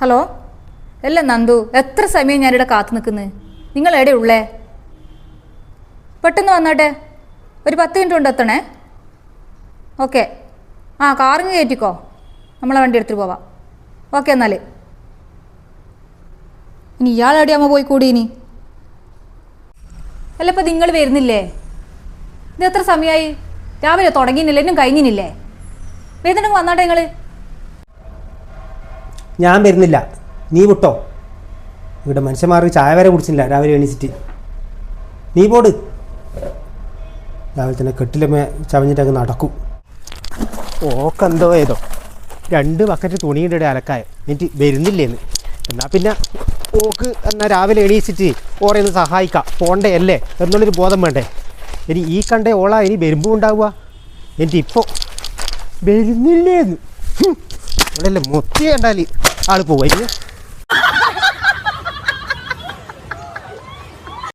Hello, അല്ല നന്ദു, എത്ര സമയം ഞാനിവിടെ കാത്തു നിൽക്കുന്നത്? നിങ്ങൾ എവിടെ ഉള്ളേ? പെട്ടെന്ന് വന്നാട്ടെ, ഒരു 10 മിനിറ്റ് കൊണ്ട് എത്തണേ. ഓക്കെ. ആ, കാറിങ് കയറ്റിക്കോ, നമ്മളെ വണ്ടി എടുത്തിട്ട് പോവാം. ഓക്കെ എന്നാൽ. ഇനി ഇയാളെവിടെയാകുമ്പോൾ പോയി കൂടി ഇനി? അല്ല, ഇപ്പം നിങ്ങൾ വരുന്നില്ലേ? ഇത് എത്ര സമയമായി? രാവിലെ തുടങ്ങിയില്ലേ, ഇന്നും കഴിഞ്ഞില്ലേ? വരുന്നുണ്ടെങ്കിൽ വന്നാട്ടെ നിങ്ങൾ. ഞാൻ വരുന്നില്ല, നീ വിട്ടോ. ഇവിടെ മനുഷ്യന്മാർക്ക് ചായ വരെ കുടിച്ചില്ല രാവിലെ എണീച്ചിട്ട്. നീ പോട്. രാവിലെ തന്നെ കെട്ടിലമ്മ ചവഞ്ഞിട്ടങ്ങ് നടക്കും. ഓക്കെന്തോ ഏതോ 2 ബക്കറ്റ് തുണിയുടെ അലക്കായ എനിക്ക് വരുന്നില്ലേന്ന്. എന്നാൽ പിന്നെ ഓക്ക് എന്നാൽ രാവിലെ എണീച്ചിട്ട് ഓറയൊന്ന് സഹായിക്കാം, പോണ്ടേ അല്ലേ എന്നുള്ളൊരു ബോധം വേണ്ടേ. ഇനി ഈ കണ്ടേ ഓളാ ഇനി വരുമ്പോൾ ഉണ്ടാവുക. എനിക്കിപ്പോൾ വരുന്നില്ലേന്ന് ഇവിടെ അല്ലേ മൊത്തി കണ്ടാൽ ആൾ പോവാ.